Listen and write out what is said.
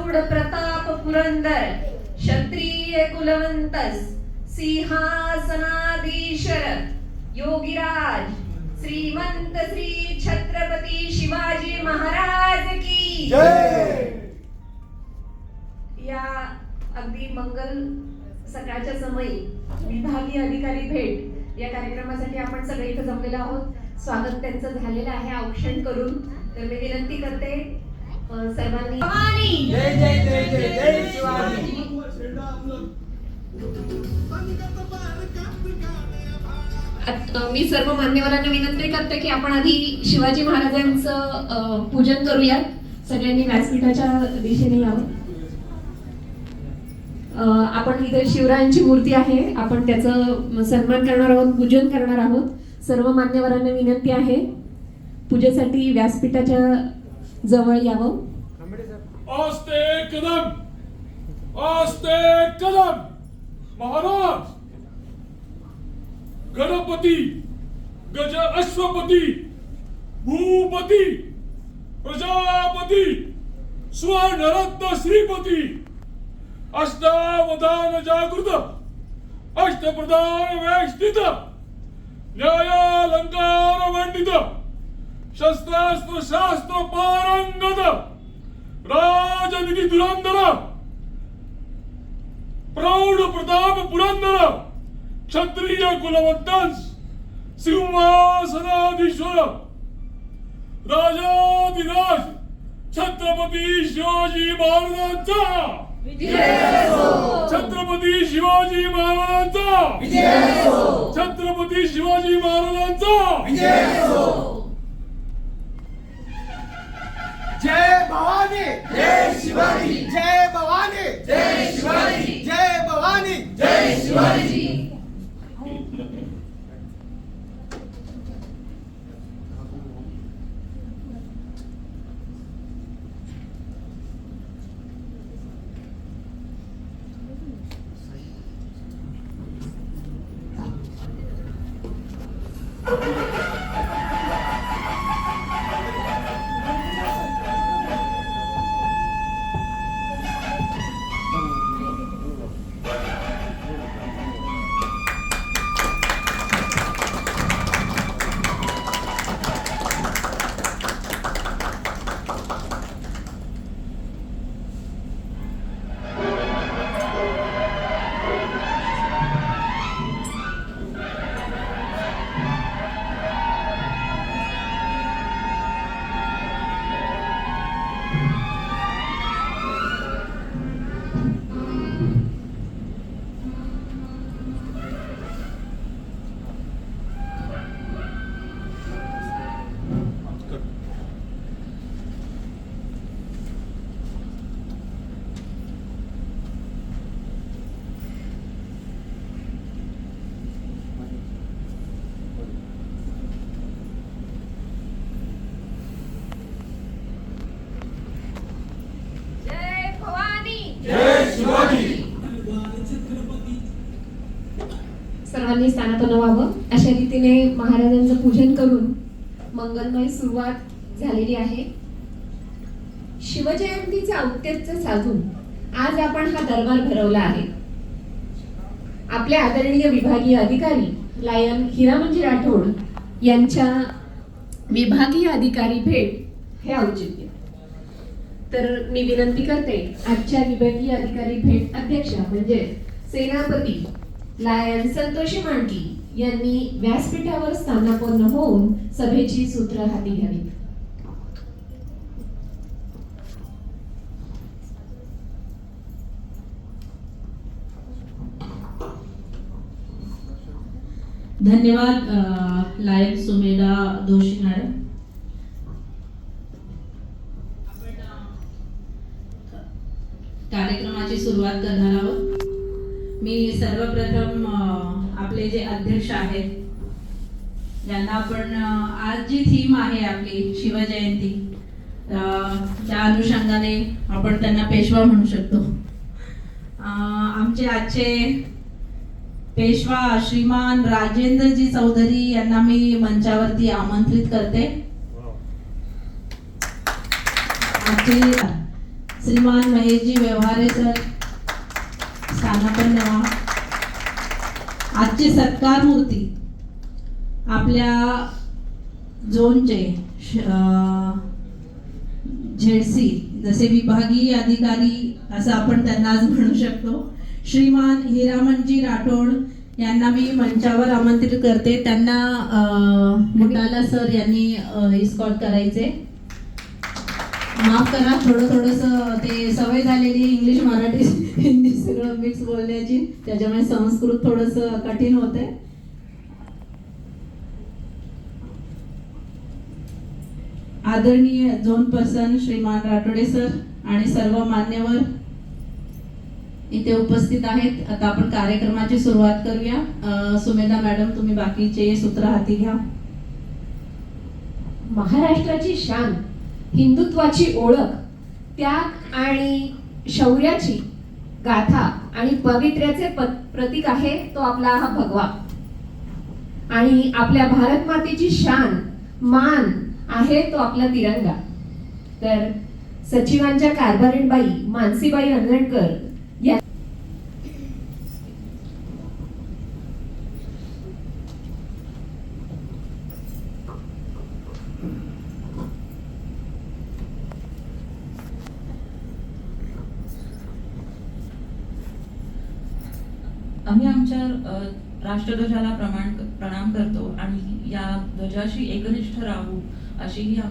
प्रौढ प्रताप पुरंदर क्षत्रिय कुलवंतस सिंहासनाधीश्वर योगीराज श्रीमंत श्री छत्रपती शिवाजी महाराज की जय। या अगदी मंगल सकाळच्या समयी विभागीय अधिकारी भेट या कार्यक्रमासाठी आपण सगळे इथे जमलेलो आहोत. स्वागत त्यांचं झालेलं आहे औक्षण करून. तर मी विनंती करते सर्वांनी जय जय जय जय जय शिवाजी. मी सर्व मान्यवरांना विनंती करते की आपण आधी शिवाजी महाराजांचं पूजन करूयात. सगळ्यांनी व्यासपीठाच्या दिशेने यावं. आपण इथे शिवरायांची मूर्ती आहे, आपण त्याचं सन्मान करणार आहोत, पूजन करणार आहोत. सर्व मान्यवरांना विनंती आहे पूजेसाठी व्यासपीठाच्या जवळ यावं. आस्ते कदम, आस्ते कदम. महाराज गणपती गज अश्वपती भूपती प्रजापती स्वर्णरत्न श्रीपती अष्टावधान जागृत अष्टप्रधान वेष्टित न्यायालंकार मंडित शस्त्रास्त्र शास्त्र पारंगत राजनिधी धुरंधर प्रौढ प्रताप पुरंदर क्षत्रिय कुलवंतस सिंहासनाधीश्वर राजाधिराज छत्रपती शिवाजी महाराजांचा छत्रपती शिवाजी महाराजांचा छत्रपती शिवाजी महाराजांचा जय भवानी जय शिवाजी. जय भवानी जय शिवाजी. जय भवानी जय शिवाजी. सर्वांनी स्थानापन्न व्हावं. अशा रीतीने महाराजांचं पूजन करून मंगलमय सुरुवात झालेली आहे. शिवजयंतीचे औचित्य साधून आज आपण हा दरबार भरवला आहे. आपले आदरणीय विभागीय अधिकारी लायन हिरामनजी राठोड यांच्या विभागीय अधिकारी भेट हे औचित्य. तर मी विनंती करते आजच्या विभागीय अधिकारी भेट अध्यक्ष म्हणजे सेनापती लायन संतोषी मांडकी यांनी व्यासपीठावर स्थानापन्न होऊन सभेची सूत्र हाती घ्यावी. धन्यवाद लायन सुमेधा दोशी मॅडम. कार्यक्रमाची सुरुवात करणार आहोत. मी सर्वप्रथम आपले जे अध्यक्ष आहेत ज्यांना आपण आज जी थीम आहे आपली शिवजयंती त्या अनुषंगाने आपण त्यांना पेशवा म्हणू शकतो. आमचे आजचे पेशवा श्रीमान राजेंद्रजी चौधरी यांना मी मंचावरती आमंत्रित करते. श्रीमान महेशजी व्यवहारे सर स्थानापन्न व्हा. आजचे सत्कार मूर्ती आपल्या झोनचे झेडसी जसे विभागीय अधिकारी असं आपण त्यांना आज म्हणू शकतो, श्रीमान हिरामनजी राठोड यांना मी मंचावर आमंत्रित करते. त्यांना मुटाला सर यांनी इस्कॉर्ट करायचे. माफ करा, थोडंसं ते सवय झालेली इंग्लिश मराठी हिंदी सगळं मिक्स बोलण्याची, त्याच्यामुळे संस्कृत थोडंसं कठीण होतंय. आदरणीय झोन पर्सन श्रीमान राठोडे सर आणि सर्व मान्यवर इथे उपस्थित आहेत. आता आपण कार्यक्रमाची सुरुवात करूया. सुमेधा मॅडम, तुम्ही बाकीचे सूत्र हाती घ्या. महाराष्ट्राची शान, हिंदुत्वाची ओळख, त्याग आणि शौर्याची गाथा आणि पवित्र्याचे प्रतीक आहे तो आपला हा भगवा. आणि आपल्या भारत मातेची शान, मान आहे तो आपला तिरंगा. तर सचिवांच्या कारभारीणबाई मानसीबाई अनगणकर या आम्ही आमच्या राष्ट्रध्वजाला प्रणाम करतो आणि या ध्वजाशी एकनिष्ठ राहू अशीही आम्ही